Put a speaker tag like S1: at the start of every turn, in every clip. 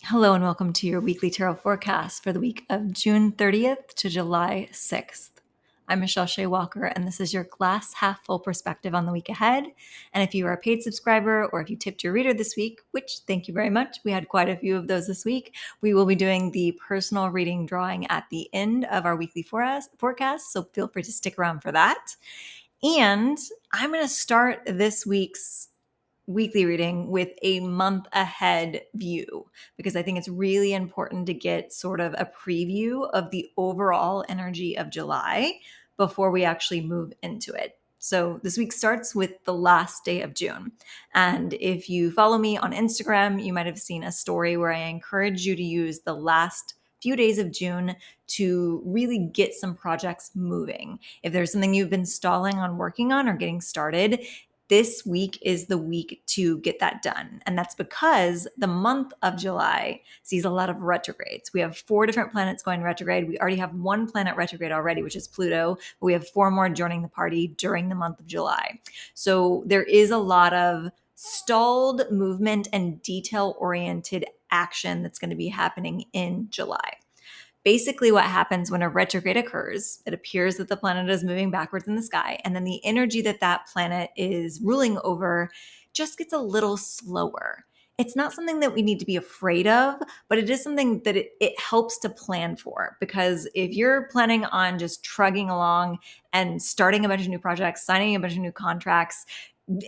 S1: Hello and welcome to your weekly tarot forecast for the week of June 30th to July 6th. I'm Michelle Shea Walker, and this is your glass half full perspective on the week ahead. And if you are a paid subscriber or if you tipped your reader this week, which thank you very much, we had quite a few of those this week, we will be doing the personal reading drawing at the end of our weekly forecast. So feel free to stick around for that. And I'm going to start this week's weekly reading with a month ahead view because I think it's really important to get sort of a preview of the overall energy of July before we actually move into it. So this week starts with the last day of June. And if you follow me on Instagram, you might have seen a story where I encourage you to use the last few days of June to really get some projects moving. If there's something you've been stalling on working on or getting started, this week is the week to get that done. And that's because the month of July sees a lot of retrogrades. We have 4 different planets going retrograde. We already have 1 planet retrograde already, which is Pluto. But we have 4 more joining the party during the month of July. So there is a lot of stalled movement and detail-oriented action that's going to be happening in July. Basically, what happens when a retrograde occurs, it appears that the planet is moving backwards in the sky, and then the energy that that planet is ruling over just gets a little slower. It's not something that we need to be afraid of, but it is something that it helps to plan for. Because if you're planning on just trudging along and starting a bunch of new projects, signing a bunch of new contracts,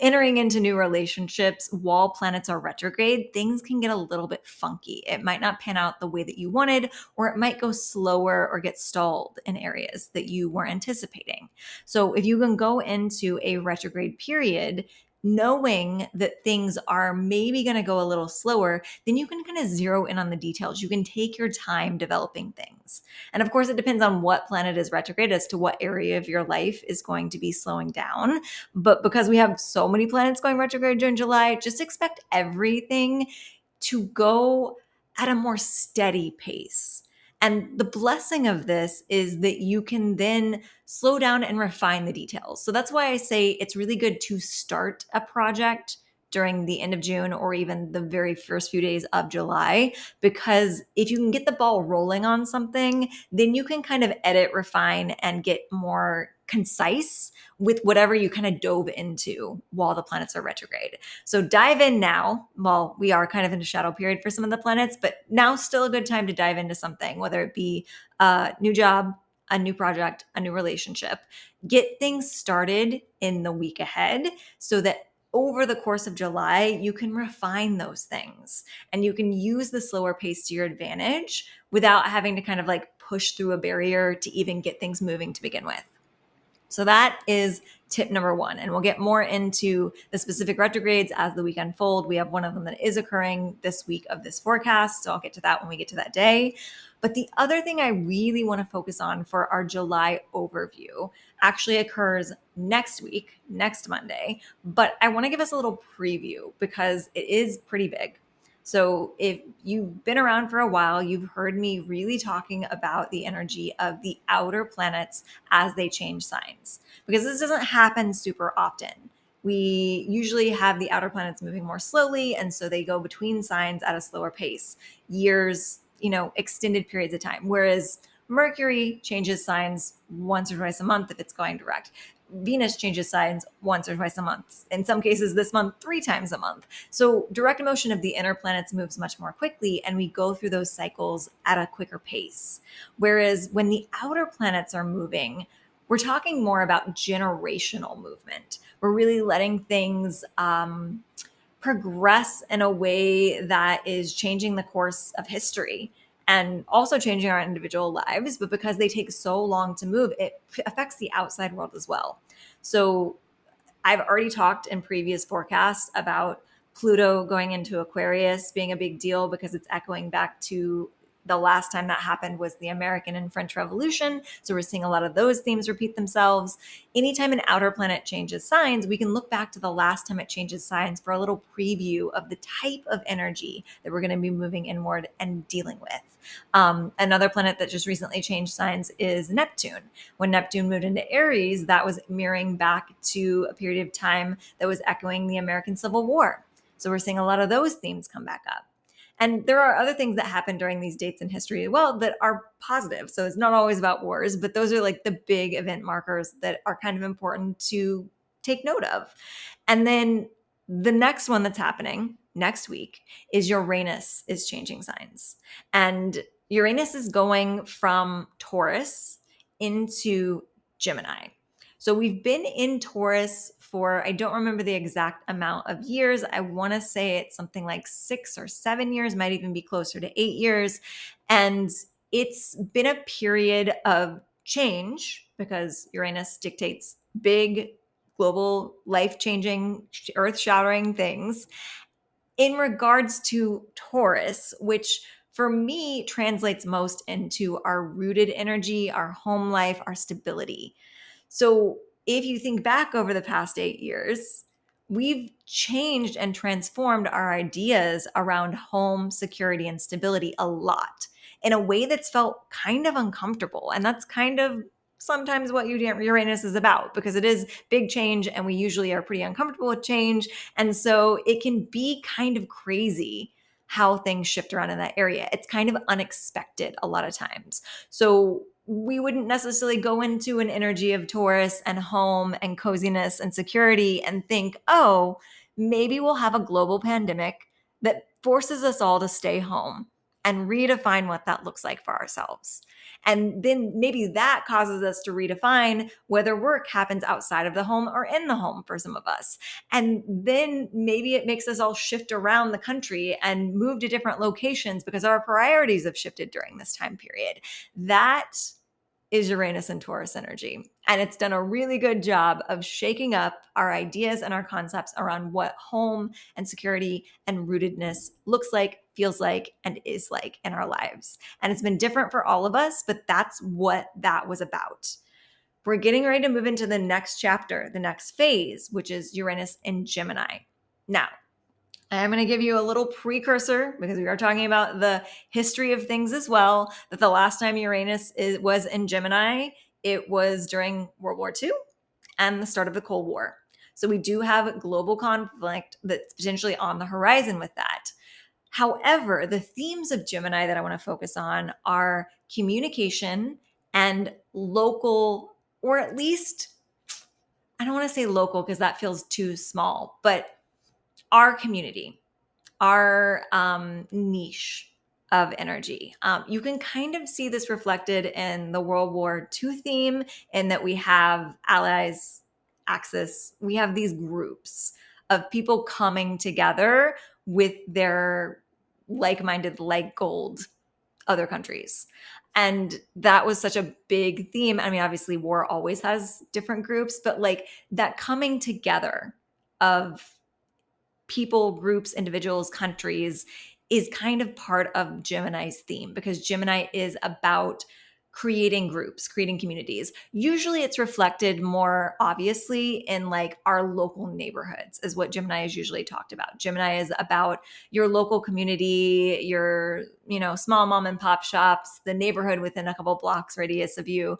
S1: entering into new relationships while planets are retrograde, things can get a little bit funky. It might not pan out the way that you wanted, or it might go slower or get stalled in areas that you were anticipating. So if you can go into a retrograde period knowing that things are maybe going to go a little slower, then you can kind of zero in on the details. You can take your time developing things. And of course, it depends on what planet is retrograde as to what area of your life is going to be slowing down. But because we have so many planets going retrograde during July, just expect everything to go at a more steady pace. And the blessing of this is that you can then slow down and refine the details. So that's why I say it's really good to start a project during the end of June or even the very first few days of July, because if you can get the ball rolling on something, then you can kind of edit, refine, and get more concise with whatever you kind of dove into while the planets are retrograde. So dive in now. Well, we are kind of in a shadow period for some of the planets, but now's still a good time to dive into something, whether it be a new job, a new project, a new relationship. Get things started in the week ahead so that over the course of July, you can refine those things and you can use the slower pace to your advantage without having to kind of like push through a barrier to even get things moving to begin with. So that is tip number 1. And we'll get more into the specific retrogrades as the week unfolds. We have one of them that is occurring this week of this forecast. So I'll get to that when we get to that day. But the other thing I really want to focus on for our July overview actually occurs next week, next Monday. But I want to give us a little preview because it is pretty big. So if you've been around for a while, you've heard me really talking about the energy of the outer planets as they change signs, because this doesn't happen super often. We usually have the outer planets moving more slowly, and so they go between signs at a slower pace, years, extended periods of time. Whereas Mercury changes signs once or twice a month if it's going direct. Venus changes signs once or twice a month. In some cases this month, 3 times a month. So direct motion of the inner planets moves much more quickly, and we go through those cycles at a quicker pace. Whereas when the outer planets are moving, we're talking more about generational movement. We're really letting things progress in a way that is changing the course of history and also changing our individual lives. But because they take so long to move, it affects the outside world as well. So I've already talked in previous forecasts about Pluto going into Aquarius being a big deal because it's echoing back to the last time that happened was the American and French Revolution. So we're seeing a lot of those themes repeat themselves. Anytime an outer planet changes signs, we can look back to the last time it changes signs for a little preview of the type of energy that we're going to be moving inward and dealing with. Another planet that just recently changed signs is Neptune. When Neptune moved into Aries, that was mirroring back to a period of time that was echoing the American Civil War. So we're seeing a lot of those themes come back up. And there are other things that happen during these dates in history as well that are positive. So it's not always about wars, but those are like the big event markers that are kind of important to take note of. And then the next one that's happening next week is Uranus is changing signs. And Uranus is going from Taurus into Gemini. So we've been in Taurus for, I don't remember the exact amount of years. I want to say it's something like 6 or 7 years, might even be closer to 8 years. And it's been a period of change because Uranus dictates big, global, life-changing, earth-shattering things in regards to Taurus, which for me translates most into our rooted energy, our home life, our stability. So if you think back over the past 8 years, we've changed and transformed our ideas around home security and stability a lot in a way that's felt kind of uncomfortable. And that's kind of sometimes what Uranus is about, because it is big change and we usually are pretty uncomfortable with change. And so it can be kind of crazy how things shift around in that area. It's kind of unexpected a lot of times. So we wouldn't necessarily go into an energy of Taurus and home and coziness and security and think, oh, maybe we'll have a global pandemic that forces us all to stay home and redefine what that looks like for ourselves. And then maybe that causes us to redefine whether work happens outside of the home or in the home for some of us. And then maybe it makes us all shift around the country and move to different locations because our priorities have shifted during this time period. That is Uranus and Taurus energy. And it's done a really good job of shaking up our ideas and our concepts around what home and security and rootedness looks like, feels like, and is like in our lives. And it's been different for all of us, but that's what that was about. We're getting ready to move into the next chapter, the next phase, which is Uranus in Gemini. Now, I'm going to give you a little precursor because we are talking about the history of things as well, that the last time Uranus was in Gemini, it was during World War II and the start of the Cold War. So we do have global conflict that's potentially on the horizon with that. However, the themes of Gemini that I want to focus on are communication and local, or at least, I don't want to say local because that feels too small, but our community, our niche of energy. You can kind of see this reflected in the World War II theme, in that we have allies, Axis, we have these groups of people coming together with their like-minded, like gold other countries. And that was such a big theme. I mean, obviously war always has different groups, but like that coming together of people, groups, individuals, countries is kind of part of Gemini's theme, because Gemini is about creating groups, creating communities. Usually it's reflected more obviously in like our local neighborhoods is what Gemini is usually talked about. Gemini is about your local community, your, small mom and pop shops, the neighborhood within a couple blocks radius of you,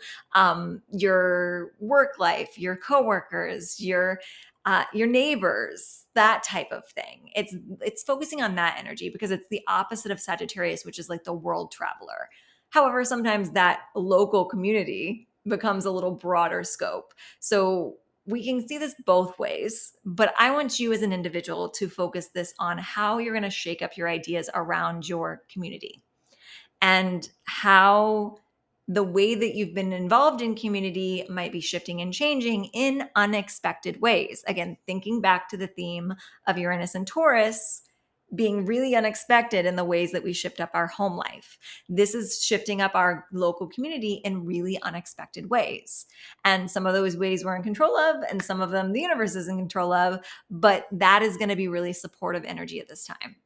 S1: your work life, your coworkers, your neighbors, that type of thing. It's focusing on that energy because it's the opposite of Sagittarius, which is like the world traveler. However, sometimes that local community becomes a little broader scope. So we can see this both ways, but I want you as an individual to focus this on how you're going to shake up your ideas around your community and how the way that you've been involved in community might be shifting and changing in unexpected ways. Again, thinking back to the theme of Uranus and Taurus being really unexpected in the ways that we shift up our home life. This is shifting up our local community in really unexpected ways. And some of those ways we're in control of, and some of them the universe is in control of, but that is going to be really supportive energy at this time.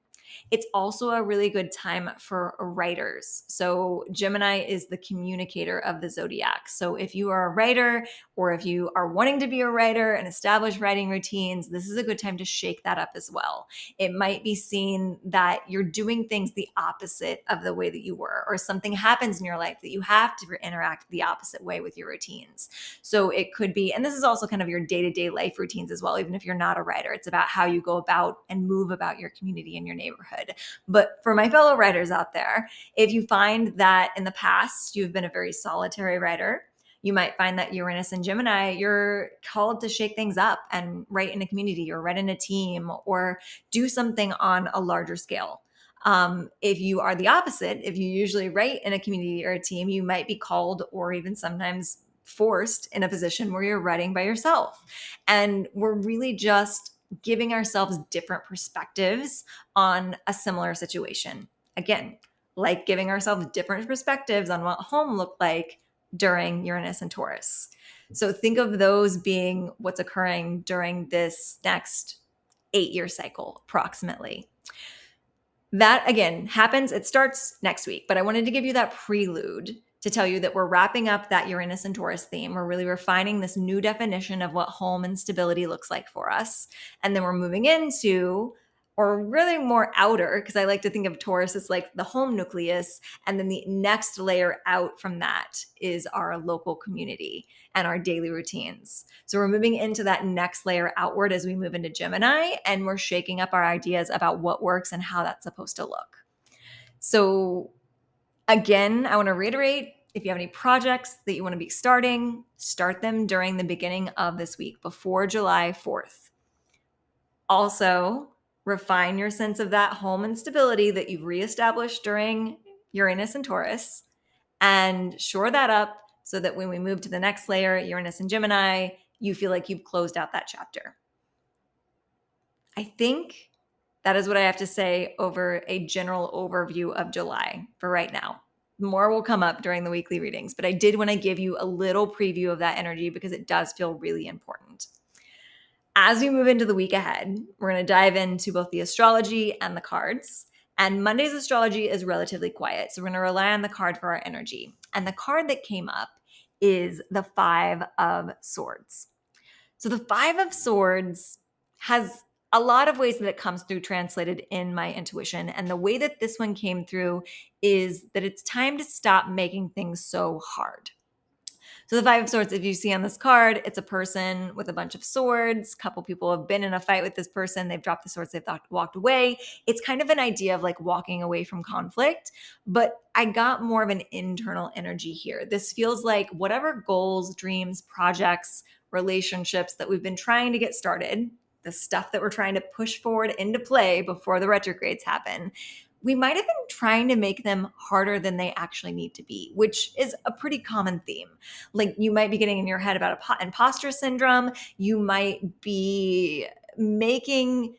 S1: It's also a really good time for writers. So Gemini is the communicator of the zodiac. So if you are a writer, or if you are wanting to be a writer and establish writing routines, this is a good time to shake that up as well. It might be seen that you're doing things the opposite of the way that you were, or something happens in your life that you have to interact the opposite way with your routines. So it could be, and this is also kind of your day-to-day life routines as well, even if you're not a writer. It's about how you go about and move about your community and your neighborhood. good. But for my fellow writers out there, if you find that in the past you've been a very solitary writer, you might find that Uranus and Gemini, you're called to shake things up and write in a community or write in a team or do something on a larger scale. If you are the opposite, if you usually write in a community or a team, you might be called or even sometimes forced in a position where you're writing by yourself. And we're really just giving ourselves different perspectives on a similar situation. Again, like giving ourselves different perspectives on what home looked like during Uranus and Taurus. So think of those being what's occurring during this next 8-year cycle, approximately. That again happens, it starts next week, but I wanted to give you that prelude to tell you that we're wrapping up that Uranus and Taurus theme. We're really refining this new definition of what home and stability looks like for us. And then we're moving into, or really more outer, because I like to think of Taurus as like the home nucleus. And then the next layer out from that is our local community and our daily routines. So we're moving into that next layer outward as we move into Gemini, and we're shaking up our ideas about what works and how that's supposed to look. So again, I want to reiterate, if you have any projects that you want to be starting, start them during the beginning of this week, before July 4th. Also, refine your sense of that home and stability that you've reestablished during Uranus and Taurus, and shore that up so that when we move to the next layer, Uranus and Gemini, you feel like you've closed out that chapter. I think that is what I have to say over a general overview of July for right now. More will come up during the weekly readings, but I did want to give you a little preview of that energy because it does feel really important. As we move into the week ahead, we're going to dive into both the astrology and the cards. And Monday's astrology is relatively quiet, so we're going to rely on the card for our energy. And the card that came up is the 5 of Swords. So the 5 of Swords has a lot of ways that it comes through translated in my intuition. And the way that this one came through is that it's time to stop making things so hard. So the 5 of Swords, if you see on this card, it's a person with a bunch of swords. A couple people have been in a fight with this person. They've dropped the swords. They've walked away. It's kind of an idea of like walking away from conflict, but I got more of an internal energy here. This feels like whatever goals, dreams, projects, relationships that we've been trying to get started, the stuff that we're trying to push forward into play before the retrogrades happen, we might have been trying to make them harder than they actually need to be, which is a pretty common theme. Like you might be getting in your head about imposter syndrome. You might be making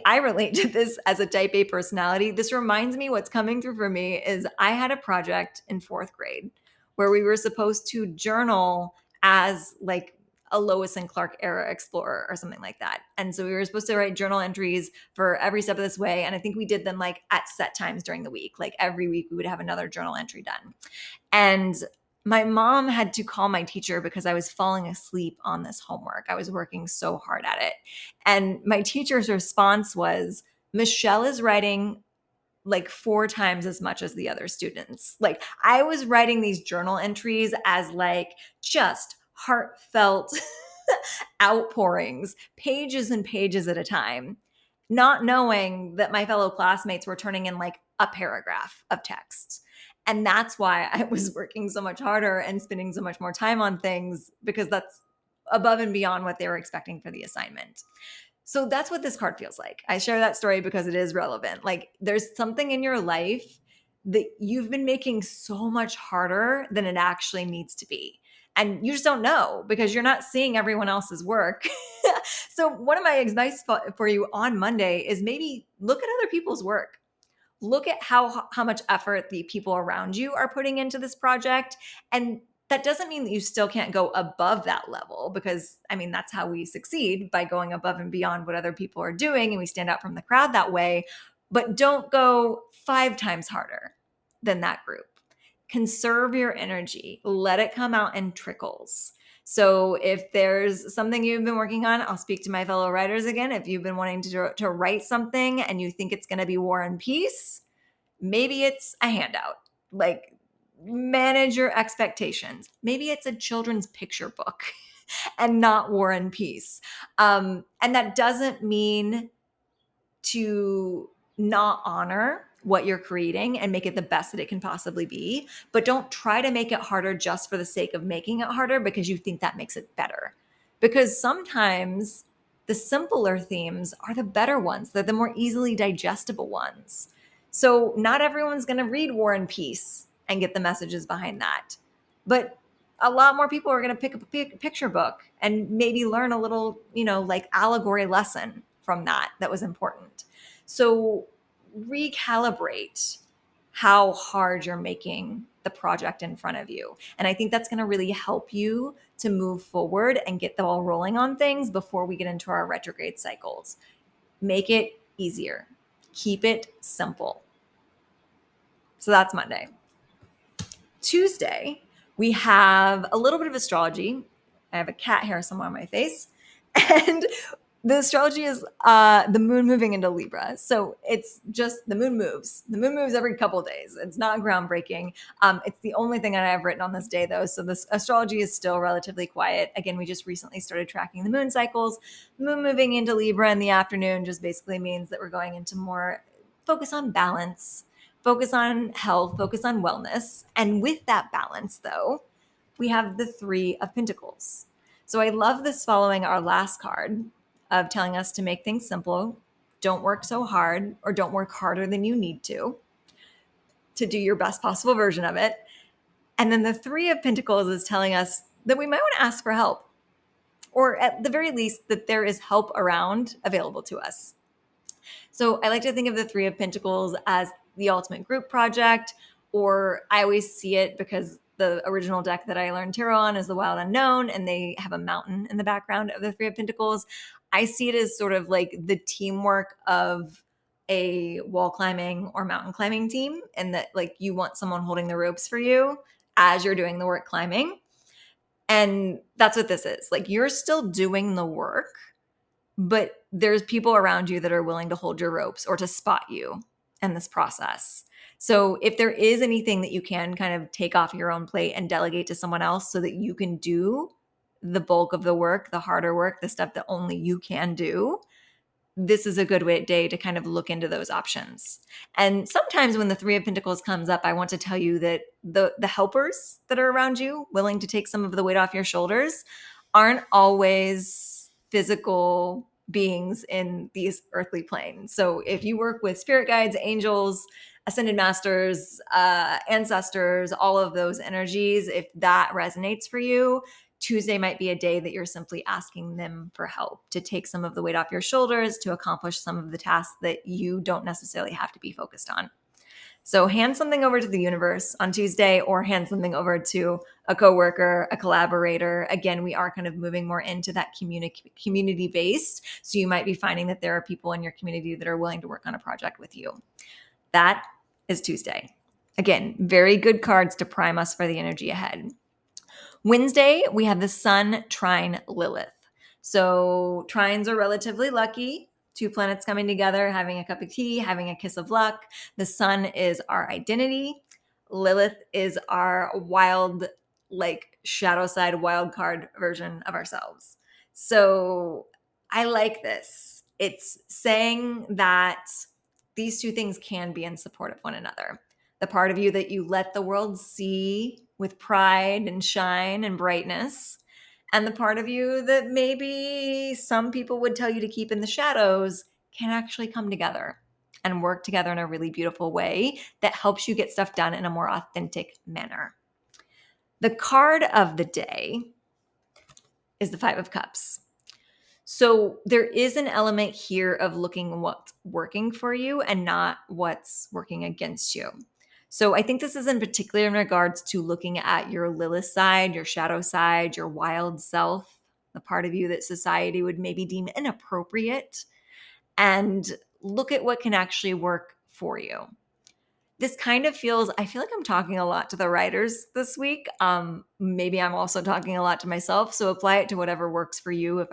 S1: I relate to this as a type A personality. This reminds me, what's coming through for me is I had a project in 4th grade where we were supposed to journal as like a Lois and Clark era explorer or something like that. And so we were supposed to write journal entries for every step of this way. And I think we did them like at set times during the week. Like every week we would have another journal entry done. And my mom had to call my teacher because I was falling asleep on this homework. I was working so hard at it. And my teacher's response was, Michelle is writing like 4 times as much as the other students. Like I was writing these journal entries as like just heartfelt outpourings, pages and pages at a time, not knowing that my fellow classmates were turning in like a paragraph of text. And that's why I was working so much harder and spending so much more time on things, because that's above and beyond what they were expecting for the assignment. So that's what this card feels like. I share that story because it is relevant. Like there's something in your life that you've been making so much harder than it actually needs to be. And you just don't know because you're not seeing everyone else's work. So one of my advice for you on Monday is maybe look at other people's work. Look at how much effort the people around you are putting into this project. And that doesn't mean that you still can't go above that level, because I mean, that's how we succeed, by going above and beyond what other people are doing. And we stand out from the crowd that way, but don't go 5 times harder than that group. Conserve your energy. Let it come out in trickles. So if there's something you've been working on, I'll speak to my fellow writers again. If you've been wanting to write something and you think it's going to be War and Peace, maybe it's a handout. Like, manage your expectations. Maybe it's a children's picture book and not War and Peace. And that doesn't mean to not honor what you're creating and make it the best that it can possibly be. But don't try to make it harder just for the sake of making it harder because you think that makes it better. Because sometimes the simpler themes are the better ones. They're the more easily digestible ones. So not everyone's going to read War and Peace and get the messages behind that. But a lot more people are going to pick up a picture book and maybe learn a little, like allegory lesson from that was important. So recalibrate how hard you're making the project in front of you. And I think that's going to really help you to move forward and get the ball rolling on things before we get into our retrograde cycles. Make it easier. Keep it simple. So that's Monday. Tuesday, we have a little bit of astrology. I have a cat hair somewhere on my face. And the astrology is the moon moving into Libra. So it's just the moon moves. The moon moves every couple of days. It's not groundbreaking. It's the only thing that I have written on this day, though. So this astrology is still relatively quiet. Again, we just recently started tracking the moon cycles. Moon moving into Libra in the afternoon just basically means that we're going into more focus on balance, focus on health, focus on wellness. And with that balance, though, we have the Three of Pentacles. So I love this following our last card of telling us to make things simple, don't work so hard, or don't work harder than you need to do your best possible version of it. And then the Three of Pentacles is telling us that we might want to ask for help, or at the very least that there is help around available to us. So I like to think of the Three of Pentacles as the ultimate group project, or I always see it because the original deck that I learned tarot on is the Wild Unknown, and they have a mountain in the background of the Three of Pentacles. I see it as sort of like the teamwork of a wall climbing or mountain climbing team, and that like you want someone holding the ropes for you as you're doing the work climbing. And that's what this is. Like you're still doing the work, but there's people around you that are willing to hold your ropes or to spot you in this process. So if there is anything that you can kind of take off your own plate and delegate to someone else so that you can do the bulk of the work, the harder work, the stuff that only you can do, this is a good day to kind of look into those options. And sometimes when the Three of Pentacles comes up, I want to tell you that the helpers that are around you, willing to take some of the weight off your shoulders, aren't always physical beings in these earthly planes. So if you work with spirit guides, angels, ascended masters, ancestors, all of those energies, if that resonates for you, Tuesday might be a day that you're simply asking them for help to take some of the weight off your shoulders to accomplish some of the tasks that you don't necessarily have to be focused on. So hand something over to the universe on Tuesday, or hand something over to a coworker, a collaborator. Again, we are kind of moving more into that community-based. So you might be finding that there are people in your community that are willing to work on a project with you. That is Tuesday. Again, very good cards to prime us for the energy ahead. Wednesday, we have the Sun trine Lilith. So trines are relatively lucky. Two planets coming together, having a cup of tea, having a kiss of luck. The Sun is our identity. Lilith is our wild, like shadow side wild card version of ourselves. So I like this. It's saying that these two things can be in support of one another. The part of you that you let the world see with pride and shine and brightness, and the part of you that maybe some people would tell you to keep in the shadows can actually come together and work together in a really beautiful way that helps you get stuff done in a more authentic manner. The card of the day is the Five of Cups. So there is an element here of looking what's working for you and not what's working against you. So I think this is in particular in regards to looking at your Lilith side, your shadow side, your wild self, the part of you that society would maybe deem inappropriate, and look at what can actually work for you. This kind of feels, I feel like I'm talking a lot to the writers this week. Maybe I'm also talking a lot to myself. So apply it to whatever works for you,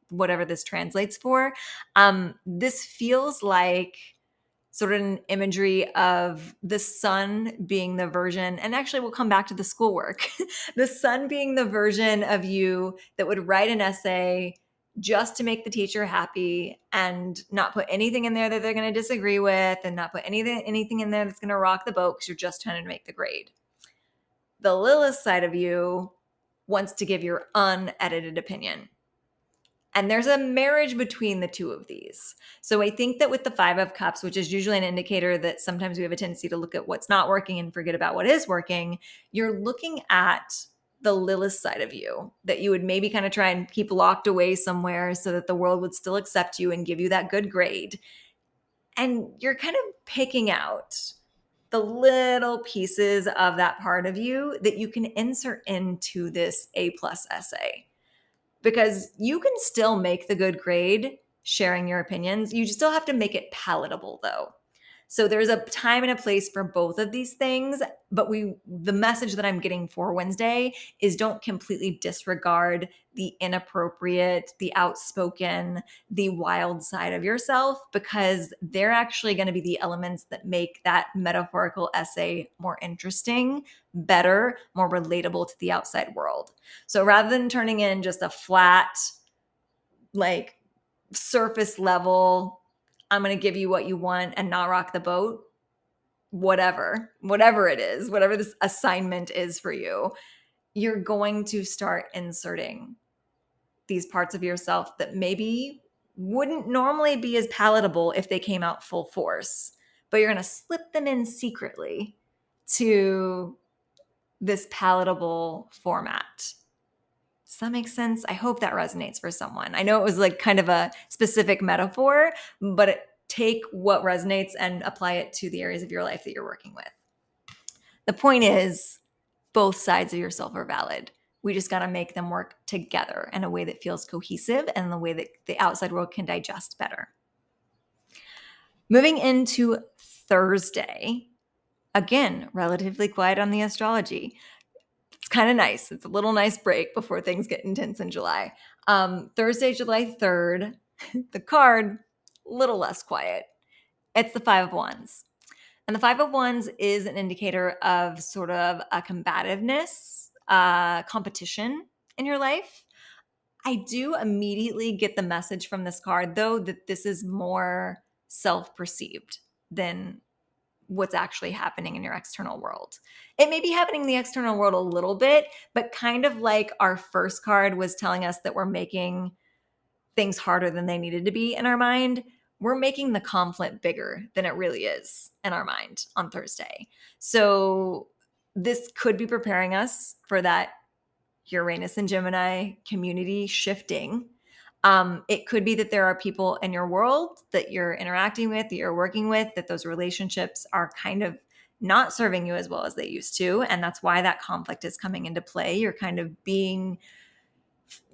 S1: whatever this translates for. This feels like sort of an imagery of the sun being the version, and actually we'll come back to the schoolwork, the sun being the version of you that would write an essay, just to make the teacher happy and not put anything in there that they're going to disagree with, and not put anything in there that's going to rock the boat because you're just trying to make the grade. The Lilith side of you wants to give your unedited opinion. And there's a marriage between the two of these. So I think that with the Five of Cups, which is usually an indicator that sometimes we have a tendency to look at what's not working and forget about what is working, you're looking at the Lilith side of you that you would maybe kind of try and keep locked away somewhere so that the world would still accept you and give you that good grade. And you're kind of picking out the little pieces of that part of you that you can insert into this A+ essay. Because you can still make the good grade sharing your opinions. You still have to make it palatable, though. So there's a time and a place for both of these things. But the message that I'm getting for Wednesday is don't completely disregard the inappropriate, the outspoken, the wild side of yourself, because they're actually going to be the elements that make that metaphorical essay more interesting, better, more relatable to the outside world. So rather than turning in just a flat, like surface level, I'm going to give you what you want and not rock the boat, whatever it is, whatever this assignment is for you, you're going to start inserting these parts of yourself that maybe wouldn't normally be as palatable if they came out full force, but you're going to slip them in secretly to this palatable format. Does that make sense? I hope that resonates for someone. I know it was like kind of a specific metaphor, but take what resonates and apply it to the areas of your life that you're working with. The point is, both sides of yourself are valid. We just got to make them work together in a way that feels cohesive and in the way that the outside world can digest better. Moving into Thursday, again, relatively quiet on the astrology. It's kind of nice. It's a little nice break before things get intense in July. Thursday, July 3rd, the card, a little less quiet. It's the Five of Wands. And the Five of Wands is an indicator of sort of a combativeness, competition in your life. I do immediately get the message from this card, though, that this is more self-perceived than what's actually happening in your external world. It may be happening in the external world a little bit, but kind of like our first card was telling us that we're making things harder than they needed to be in our mind, we're making the conflict bigger than it really is in our mind on Thursday. So this could be preparing us for that Uranus and Gemini community shifting. It could be that there are people in your world that you're interacting with, that you're working with, that those relationships are kind of not serving you as well as they used to. And that's why that conflict is coming into play. You're kind of being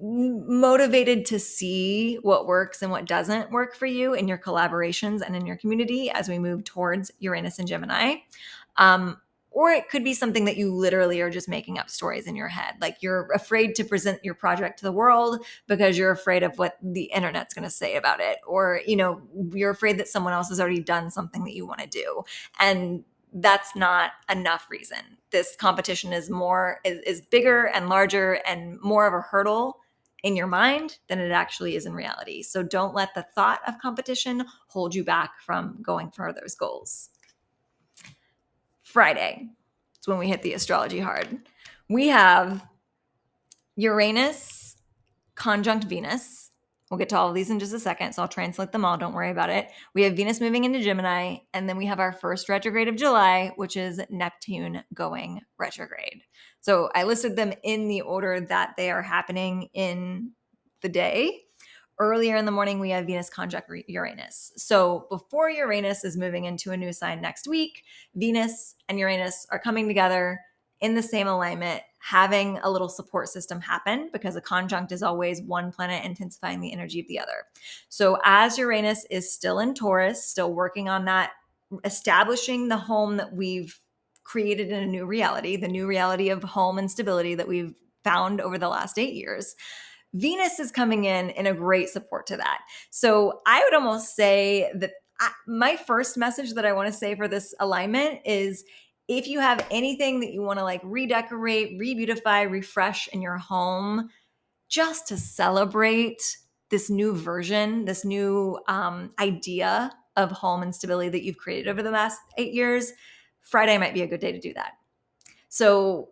S1: motivated to see what works and what doesn't work for you in your collaborations and in your community as we move towards Uranus and Gemini. Or it could be something that you literally are just making up stories in your head. Like you're afraid to present your project to the world because you're afraid of what the internet's going to say about it. Or, you're afraid that someone else has already done something that you want to do. And that's not enough reason. This competition is bigger and larger and more of a hurdle in your mind than it actually is in reality. So don't let the thought of competition hold you back from going for those goals. Friday, it's when we hit the astrology hard. We have Uranus conjunct Venus. We'll get to all of these in just a second, so I'll translate them all. Don't worry about it. We have Venus moving into Gemini, and then we have our first retrograde of July, which is Neptune going retrograde. So I listed them in the order that they are happening in the day. Earlier in the morning, we have Venus conjunct Uranus. So before Uranus is moving into a new sign next week, Venus and Uranus are coming together in the same alignment, having a little support system happen, because a conjunct is always one planet intensifying the energy of the other. So as Uranus is still in Taurus, still working on that, establishing the home that we've created in a new reality, the new reality of home and stability that we've found over the last 8 years, Venus is coming in a great support to that. So I would almost say that my first message that I want to say for this alignment is, if you have anything that you want to like redecorate, rebeautify, refresh in your home, just to celebrate this new version, this new idea of home and stability that you've created over the last 8 years, Friday might be a good day to do that. So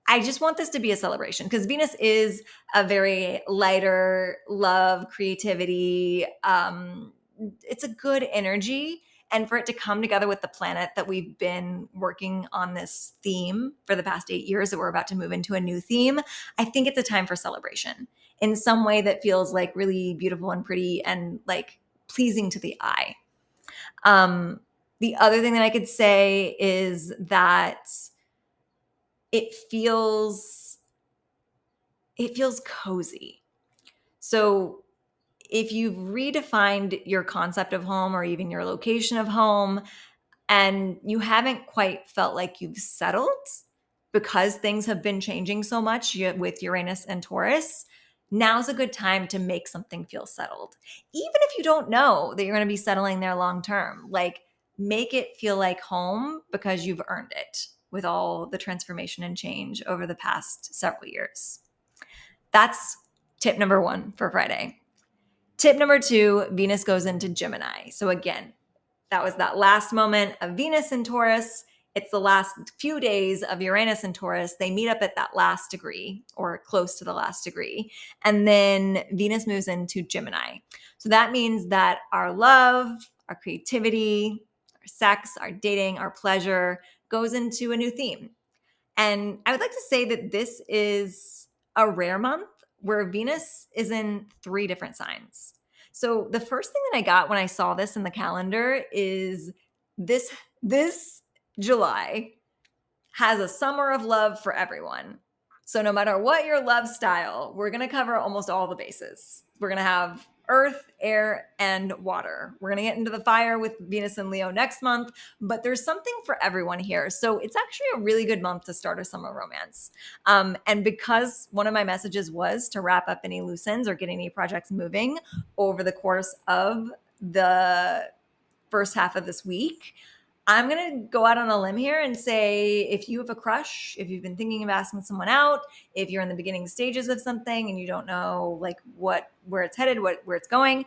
S1: I just want this to be a celebration because Venus is a very lighter love, creativity. It's a good energy. And for it to come together with the planet that we've been working on this theme for the past 8 years that we're about to move into a new theme, I think it's a time for celebration in some way that feels like really beautiful and pretty and like pleasing to the eye. The other thing that I could say is that it feels cozy. So if you've redefined your concept of home or even your location of home and you haven't quite felt like you've settled because things have been changing so much with Uranus and Taurus, now's a good time to make something feel settled. Even if you don't know that you're going to be settling there long term, like make it feel like home because you've earned it with all the transformation and change over the past several years. That's tip number 1 for Friday. Tip number 2, Venus goes into Gemini. So again, that was that last moment of Venus in Taurus. It's the last few days of Uranus and Taurus. They meet up at that last degree or close to the last degree. And then Venus moves into Gemini. So that means that our love, our creativity, our sex, our dating, our pleasure goes into a new theme. And I would like to say that this is a rare month where Venus is in 3 different signs. So the first thing that I got when I saw this in the calendar is this July has a summer of love for everyone. So no matter what your love style, we're going to cover almost all the bases. We're going to have earth, air, and water. We're going to get into the fire with Venus and Leo next month, but there's something for everyone here. So it's actually a really good month to start a summer romance. And because one of my messages was to wrap up any loose ends or get any projects moving over the course of the first half of this week, I'm going to go out on a limb here and say, if you have a crush, if you've been thinking of asking someone out, if you're in the beginning stages of something and you don't know like where it's headed, where it's going,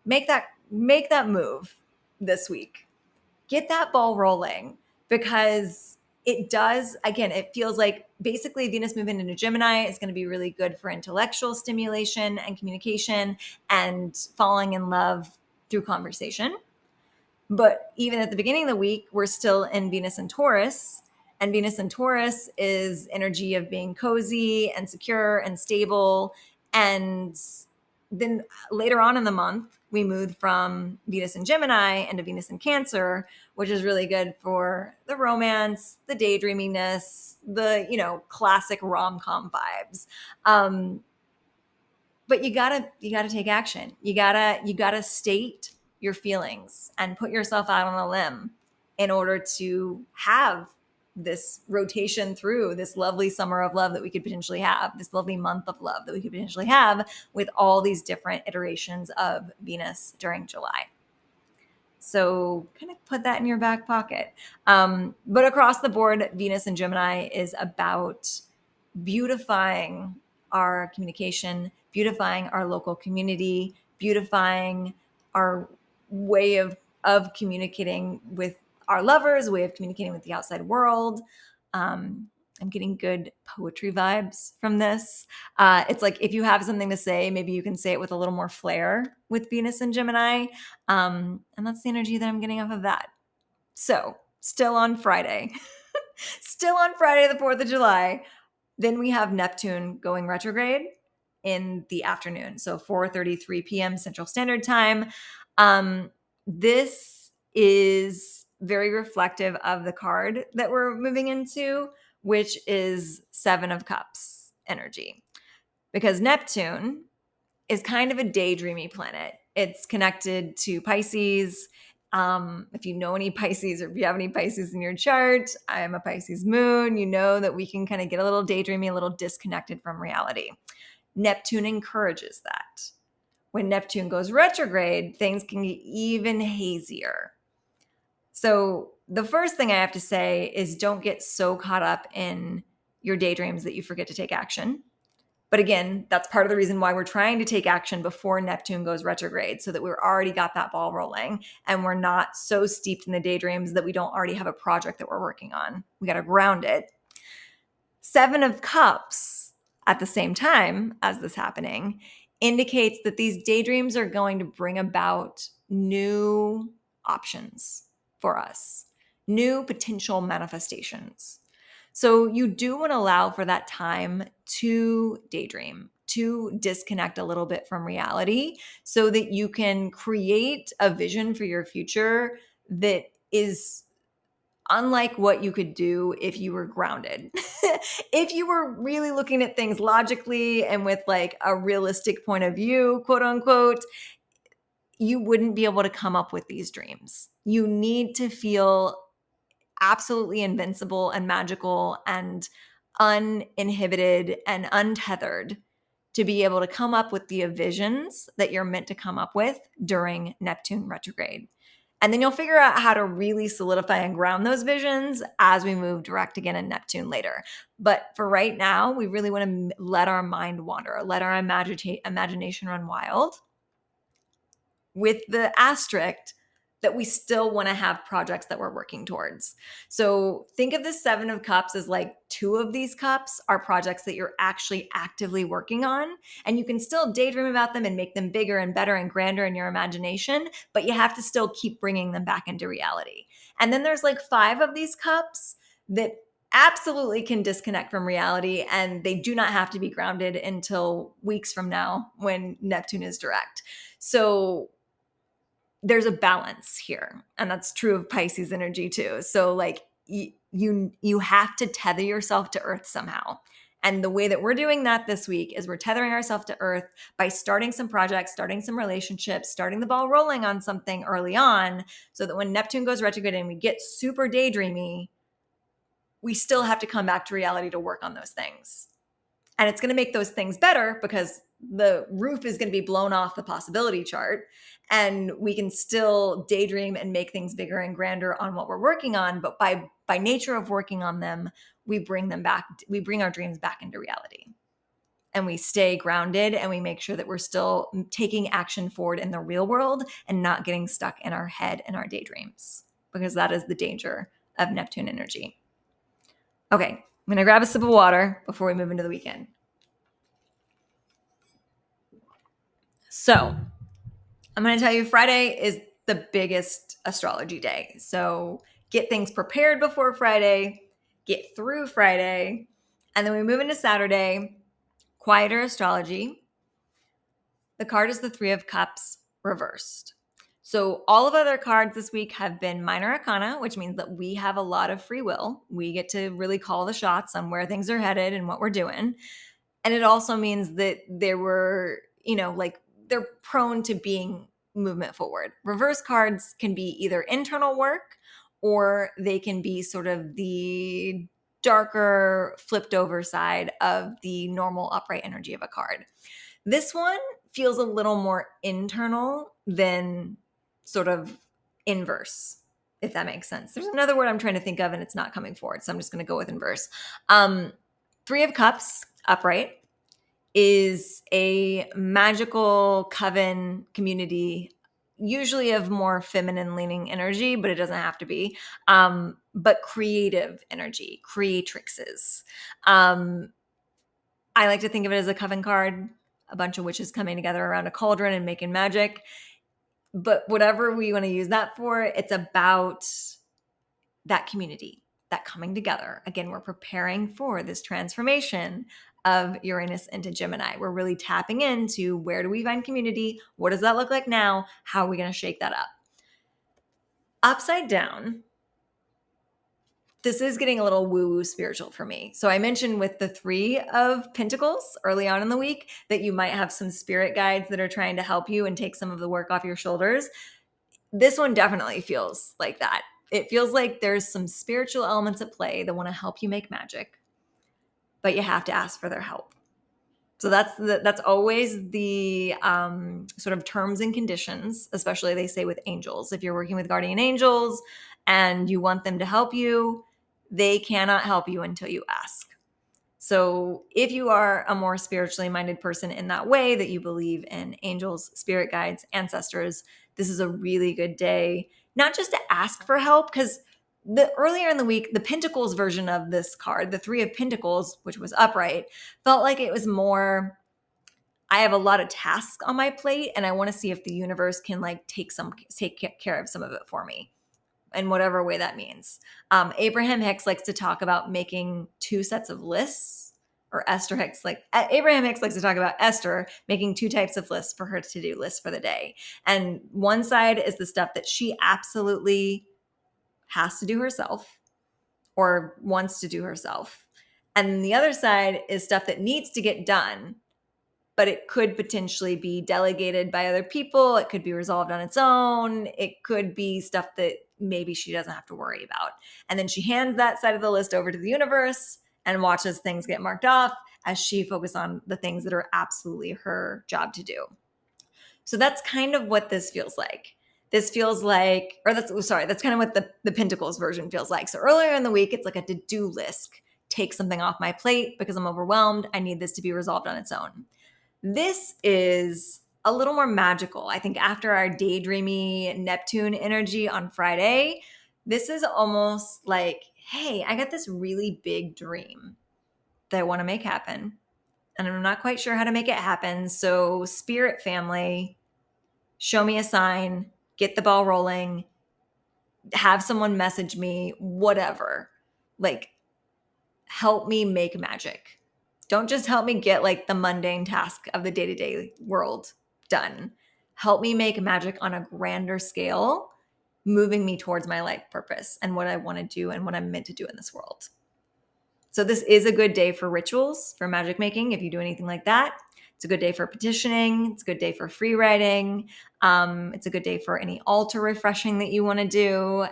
S1: make that move this week. Get that ball rolling because it does, again, it feels like basically Venus moving into Gemini is going to be really good for intellectual stimulation and communication and falling in love through conversation. But even at the beginning of the week, we're still in Venus and Taurus. And Venus and Taurus is energy of being cozy and secure and stable. And then later on in the month, we moved from Venus and Gemini into Venus and Cancer, which is really good for the romance, the daydreaminess, the, classic rom-com vibes. But you gotta take action. You gotta state your feelings and put yourself out on a limb in order to have this rotation through this lovely summer of love that we could potentially have, this lovely month of love that we could potentially have with all these different iterations of Venus during July. So kind of put that in your back pocket. But across the board, Venus and Gemini is about beautifying our communication, beautifying our local community, beautifying our way of communicating with our lovers, way of communicating with the outside world. I'm getting good poetry vibes from this. It's like if you have something to say, maybe you can say it with a little more flair with Venus and Gemini. And that's the energy that I'm getting off of that. So still on Friday, the 4th of July, then we have Neptune going retrograde in the afternoon. So 4:33 p.m. Central Standard Time. This is very reflective of the card that we're moving into, which is 7 of Cups energy. Because Neptune is kind of a daydreamy planet. It's connected to Pisces. If you know any Pisces or if you have any Pisces in your chart, I am a Pisces moon. You know that we can kind of get a little daydreamy, a little disconnected from reality. Neptune encourages that. When Neptune goes retrograde, things can get even hazier. So the first thing I have to say is don't get so caught up in your daydreams that you forget to take action. But again, that's part of the reason why we're trying to take action before Neptune goes retrograde, so that we've already got that ball rolling and we're not so steeped in the daydreams that we don't already have a project that we're working on. We got to ground it. 7 of Cups at the same time as this happening indicates that these daydreams are going to bring about new options for us, new potential manifestations. So you do want to allow for that time to daydream, to disconnect a little bit from reality so that you can create a vision for your future that is unlike what you could do if you were grounded. If you were really looking at things logically and with like a realistic point of view, quote unquote, you wouldn't be able to come up with these dreams. You need to feel absolutely invincible and magical and uninhibited and untethered to be able to come up with the visions that you're meant to come up with during Neptune retrograde. And then you'll figure out how to really solidify and ground those visions as we move direct again in Neptune later. But for right now, we really want to let our mind wander, let our imagination run wild, with the asterisk that we still want to have projects that we're working towards. So think of the 7 of Cups as like 2 of these cups are projects that you're actually actively working on, and you can still daydream about them and make them bigger and better and grander in your imagination, but you have to still keep bringing them back into reality. And then there's like 5 of these cups that absolutely can disconnect from reality, and they do not have to be grounded until weeks from now when Neptune is direct. So there's a balance here, and that's true of Pisces energy too. So like you have to tether yourself to earth somehow. And the way that we're doing that this week is we're tethering ourselves to earth by starting some projects, starting some relationships, starting the ball rolling on something early on, so that when Neptune goes retrograde and we get super daydreamy, we still have to come back to reality to work on those things. And it's going to make those things better because the roof is going to be blown off the possibility chart, and we can still daydream and make things bigger and grander on what we're working on. But by nature of working on them, we bring them back. We bring our dreams back into reality, and we stay grounded, and we make sure that we're still taking action forward in the real world and not getting stuck in our head and our daydreams, because that is the danger of Neptune energy. Okay, I'm going to grab a sip of water before we move into the weekend. So I'm going to tell you, Friday is the biggest astrology day. So get things prepared before Friday, get through Friday, and then we move into Saturday, quieter astrology. The card is the 3 of Cups reversed. So all of other cards this week have been minor arcana, which means that we have a lot of free will. We get to really call the shots on where things are headed and what we're doing. And it also means that there were, they're prone to being movement forward. Reverse cards can be either internal work, or they can be sort of the darker flipped over side of the normal upright energy of a card. This one feels a little more internal than sort of inverse, if that makes sense. There's another word I'm trying to think of and it's not coming forward, so I'm just going to go with inverse. 3 of Cups upright is a magical coven community, usually of more feminine leaning energy, but it doesn't have to be, but creative energy, creatrixes. I like to think of it as a coven card, a bunch of witches coming together around a cauldron and making magic. But whatever we want to use that for, it's about that community, that coming together. Again, we're preparing for this transformation of Uranus into Gemini. We're really tapping into, where do we find community? What does that look like now? How are we going to shake that up? Upside down, this is getting a little woo-woo spiritual for me. So I mentioned with the 3 of Pentacles early on in the week that you might have some spirit guides that are trying to help you and take some of the work off your shoulders. This one definitely feels like that. It feels like there's some spiritual elements at play that want to help you make magic, but you have to ask for their help. So that's always the sort of terms and conditions, especially they say with angels. If you're working with guardian angels and you want them to help you, they cannot help you until you ask. So if you are a more spiritually minded person in that way, that you believe in angels, spirit guides, ancestors, this is a really good day, not just to ask for help, because earlier in the week, the Pentacles version of this card, the Three of Pentacles, which was upright, felt like it was more, I have a lot of tasks on my plate and I want to see if the universe can like take care of some of it for me in whatever way that means. Abraham Hicks likes to talk about making two sets of lists, or Abraham Hicks likes to talk about Esther making two types of lists for her to-do list for the day. And one side is the stuff that she absolutely has to do herself or wants to do herself. And the other side is stuff that needs to get done, but it could potentially be delegated by other people. It could be resolved on its own. It could be stuff that maybe she doesn't have to worry about. And then she hands that side of the list over to the universe and watches things get marked off as she focuses on the things that are absolutely her job to do. So that's kind of what this feels like. This feels like, that's kind of what the Pentacles version feels like. So earlier in the week, it's like a to-do list. Take something off my plate because I'm overwhelmed. I need this to be resolved on its own. This is a little more magical. I think after our daydreamy Neptune energy on Friday, this is almost like, hey, I got this really big dream that I want to make happen. And I'm not quite sure how to make it happen. So spirit family, show me a sign, get the ball rolling, have someone message me, whatever. Like, help me make magic. Don't just help me get like the mundane task of the day-to-day world done. Help me make magic on a grander scale, moving me towards my life purpose and what I want to do and what I'm meant to do in this world. So this is a good day for rituals, for magic making, if you do anything like that. It's a good day for petitioning. It's a good day for free writing. It's a good day for any altar refreshing that you want to do.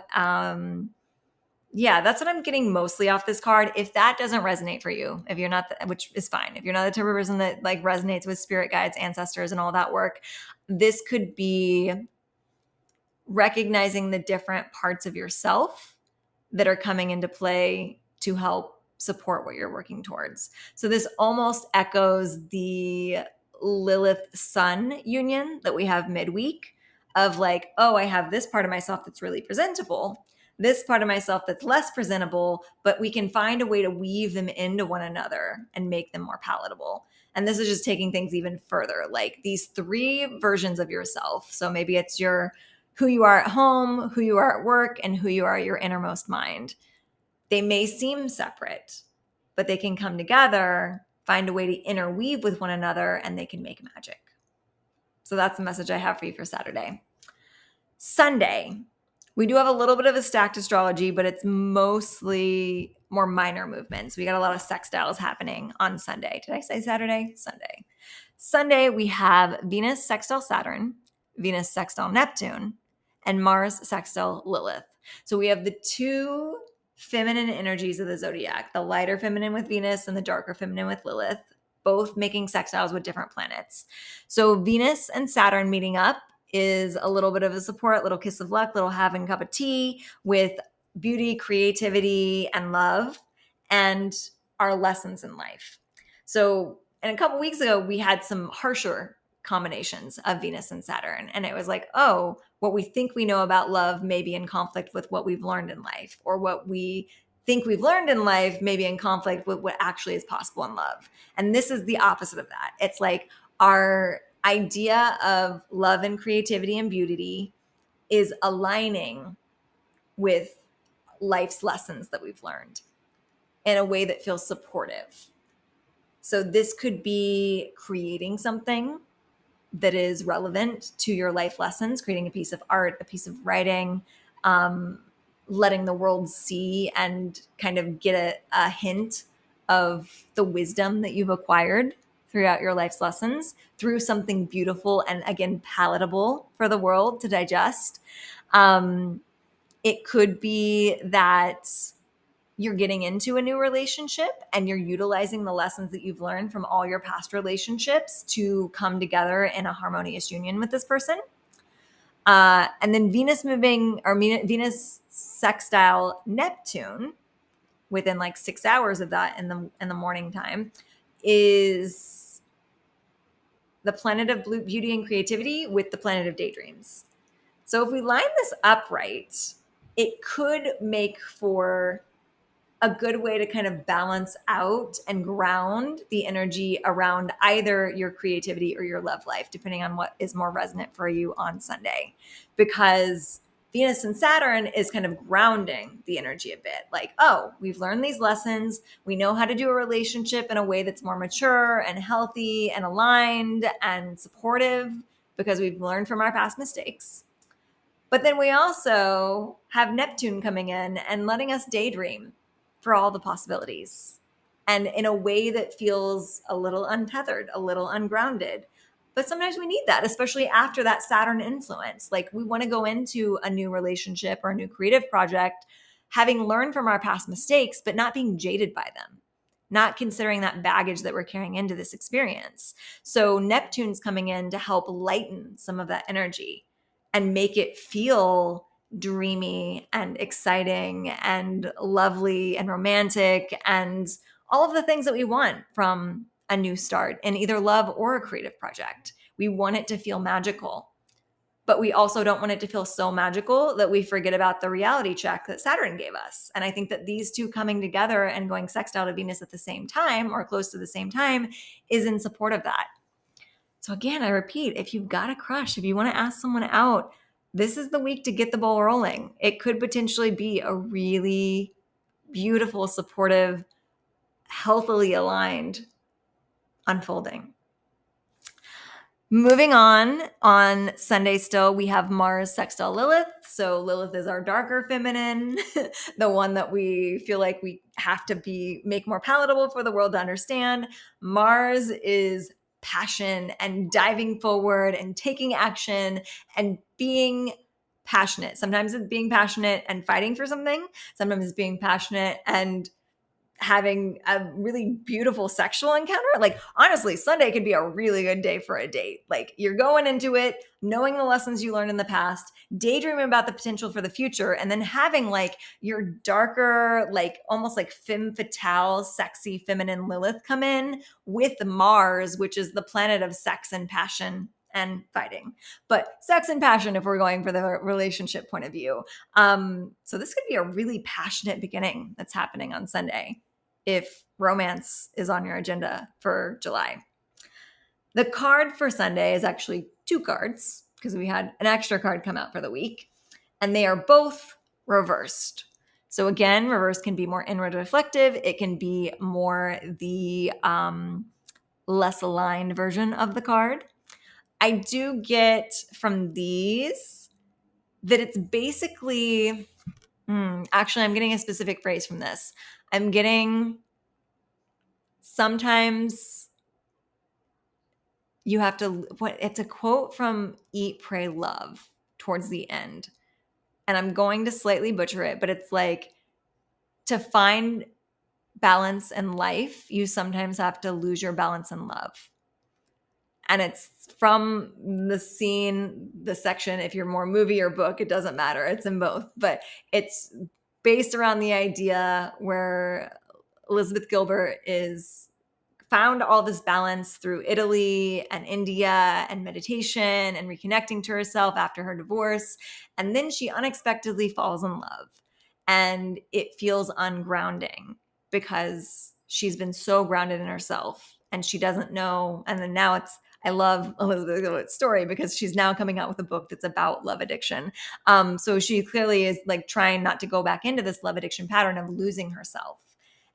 S1: Yeah, that's what I'm getting mostly off this card. If that doesn't resonate for you, if you're not, which is fine. If you're not the type of person that like resonates with spirit guides, ancestors, and all that work, this could be recognizing the different parts of yourself that are coming into play to help support what you're working towards. So this almost echoes the Lilith Sun union that we have midweek of like, oh, I have this part of myself that's really presentable, this part of myself that's less presentable, but we can find a way to weave them into one another and make them more palatable. And this is just taking things even further, like these three versions of yourself. So maybe it's who you are at home, who you are at work, and who you are at your innermost mind. They may seem separate, but they can come together, find a way to interweave with one another, and they can make magic. So that's the message I have for you for Saturday. Sunday, we do have a little bit of a stacked astrology, but it's mostly more minor movements. We got a lot of sextiles happening on Sunday. Did I say Saturday? Sunday. Sunday, we have Venus sextile Saturn, Venus sextile Neptune, and Mars sextile Lilith. So we have the two feminine energies of the zodiac, the lighter feminine with Venus and the darker feminine with Lilith, both making sextiles with different planets. So Venus and Saturn meeting up is a little bit of a support, little kiss of luck, little having a cup of tea with beauty, creativity, and love, and our lessons in life. So, and a couple weeks ago, we had some harsher combinations of Venus and Saturn. And it was like, oh, what we think we know about love may be in conflict with what we've learned in life, or what we think we've learned in life may be in conflict with what actually is possible in love. And this is the opposite of that. It's like our idea of love and creativity and beauty is aligning with life's lessons that we've learned in a way that feels supportive. So this could be creating something that is relevant to your life lessons, creating a piece of art, a piece of writing, letting the world see and kind of get a hint of the wisdom that you've acquired throughout your life's lessons through something beautiful and, again, palatable for the world to digest. It could be that you're getting into a new relationship and you're utilizing the lessons that you've learned from all your past relationships to come together in a harmonious union with this person. And then Venus sextile Neptune within like 6 hours of that in the morning time, is the planet of beauty and creativity with the planet of daydreams. So if we line this up right, it could make for a good way to kind of balance out and ground the energy around either your creativity or your love life, depending on what is more resonant for you on Sunday. Because Venus and Saturn is kind of grounding the energy a bit. Like, oh, we've learned these lessons. We know how to do a relationship in a way that's more mature and healthy and aligned and supportive because we've learned from our past mistakes. But then we also have Neptune coming in and letting us daydream for all the possibilities, and in a way that feels a little untethered, a little ungrounded. But sometimes we need that, especially after that Saturn influence. Like, we want to go into a new relationship or a new creative project having learned from our past mistakes, but not being jaded by them, not considering that baggage that we're carrying into this experience. So Neptune's coming in to help lighten some of that energy and make it feel dreamy and exciting and lovely and romantic and all of the things that we want from a new start in either love or a creative project. We want it to feel magical, but we also don't want it to feel so magical that we forget about the reality check that Saturn gave us. And I think that these two coming together and going sextile to Venus at the same time or close to the same time is in support of that. So again, I repeat, if you've got a crush, if you want to ask someone out, this is the week to get the ball rolling. It could potentially be a really beautiful, supportive, healthily aligned unfolding. Moving on Sunday still, we have Mars sextile Lilith. So Lilith is our darker feminine, the one that we feel like we have to make more palatable for the world to understand. Mars is passion and diving forward and taking action and being passionate. Sometimes it's being passionate and fighting for something. Sometimes it's being passionate and having a really beautiful sexual encounter. Like, honestly, Sunday could be a really good day for a date. Like, you're going into it knowing the lessons you learned in the past, daydreaming about the potential for the future, and then having like your darker, like almost like femme fatale, sexy, feminine Lilith come in with Mars, which is the planet of sex and passion and fighting, but sex and passion if we're going for the relationship point of view. So this could be a really passionate beginning that's happening on Sunday if romance is on your agenda for July. The card for Sunday is actually 2 cards because we had an extra card come out for the week, and they are both reversed. So again, reverse can be more inward reflective. It can be more the less aligned version of the card. I do get from these that it's basically, actually, I'm getting a specific phrase from this. I'm getting sometimes you have to, it's a quote from Eat, Pray, Love towards the end. And I'm going to slightly butcher it, but it's like, to find balance in life, you sometimes have to lose your balance in love. And it's from the scene, the section, if you're more movie or book, it doesn't matter. It's in both. But it's based around the idea where Elizabeth Gilbert is found all this balance through Italy and India and meditation and reconnecting to herself after her divorce. And then she unexpectedly falls in love. And it feels ungrounding because she's been so grounded in herself and she doesn't know. And then now I love Elizabeth Gilbert's story because she's now coming out with a book that's about love addiction. So she clearly is like trying not to go back into this love addiction pattern of losing herself.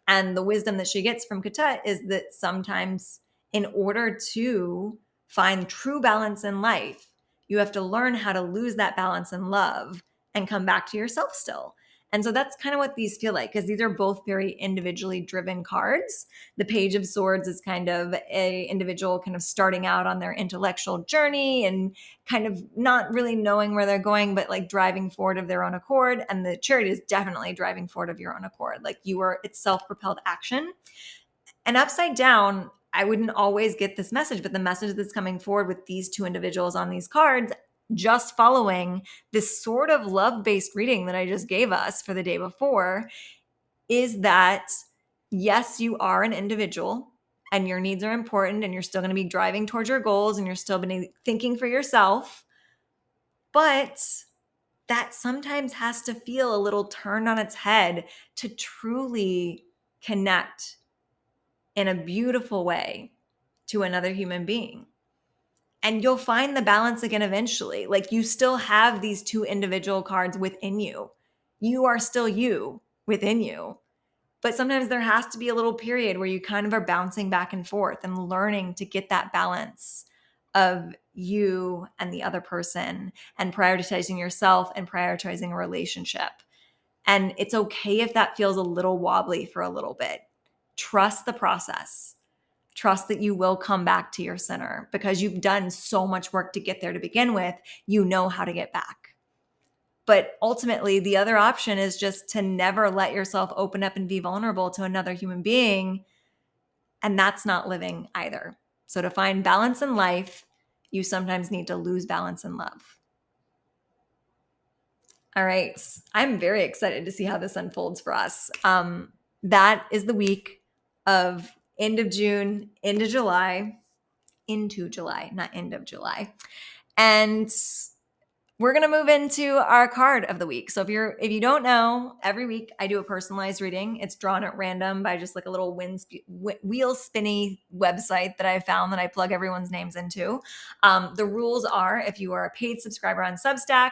S1: And the wisdom that she gets from Katut is that sometimes in order to find true balance in life, you have to learn how to lose that balance in love and come back to yourself still. And so that's kind of what these feel like, because these are both very individually driven cards. The Page of Swords is kind of a individual kind of starting out on their intellectual journey and kind of not really knowing where they're going, but like driving forward of their own accord. And the Chariot is definitely driving forward of your own accord. Like it's self-propelled action. And upside down, I wouldn't always get this message, but the message that's coming forward with these 2 individuals on these cards, just following this sort of love-based reading that I just gave us for the day before, is that yes, you are an individual and your needs are important and you're still going to be driving towards your goals and you're still going to be thinking for yourself. But that sometimes has to feel a little turned on its head to truly connect in a beautiful way to another human being. And you'll find the balance again eventually. Like, you still have these two individual cards within you. You are still you within you. But sometimes there has to be a little period where you kind of are bouncing back and forth and learning to get that balance of you and the other person and prioritizing yourself and prioritizing a relationship. And it's okay if that feels a little wobbly for a little bit. Trust the process. Trust that you will come back to your center because you've done so much work to get there to begin with. You know how to get back. But ultimately, the other option is just to never let yourself open up and be vulnerable to another human being. And that's not living either. So to find balance in life, you sometimes need to lose balance in love. All right. I'm very excited to see how this unfolds for us. That is the week of end of June into July, not end of July. And we're going to move into our card of the week. So if you don't know, every week I do a personalized reading. It's drawn at random by just like a little wheel spinny website that I found that I plug everyone's names into. The rules are, if you are a paid subscriber on Substack,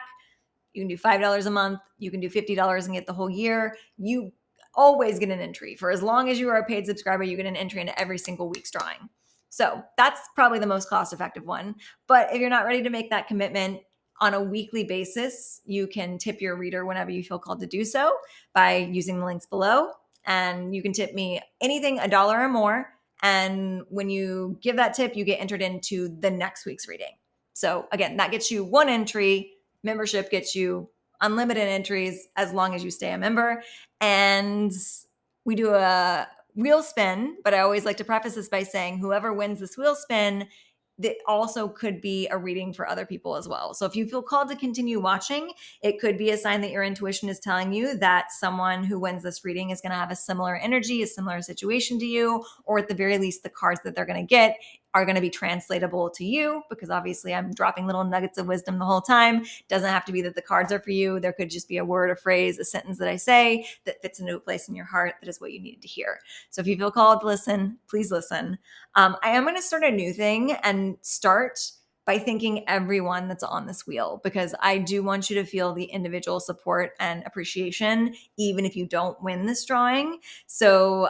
S1: you can do $5 a month. You can do $50 and get the whole year. You always get an entry. For as long as you are a paid subscriber, you get an entry into every single week's drawing. So that's probably the most cost-effective one. But if you're not ready to make that commitment, on a weekly basis, you can tip your reader whenever you feel called to do so by using the links below. And you can tip me anything $1 or more. And when you give that tip, you get entered into the next week's reading. So again, that gets you one entry. Membership gets you unlimited entries as long as you stay a member. And we do a wheel spin, but I always like to preface this by saying whoever wins this wheel spin, that also could be a reading for other people as well. So if you feel called to continue watching, it could be a sign that your intuition is telling you that someone who wins this reading is going to have a similar energy, a similar situation to you, or at the very least, the cards that they're going to get are going to be translatable to you, because obviously I'm dropping little nuggets of wisdom the whole time. It doesn't have to be that the cards are for you. There could just be a word, a phrase, a sentence that I say that fits into a place in your heart that is what you needed to hear. So if you feel called to listen, please listen. I am going to start a new thing and start by thanking everyone that's on this wheel, because I do want you to feel the individual support and appreciation, even if you don't win this drawing. So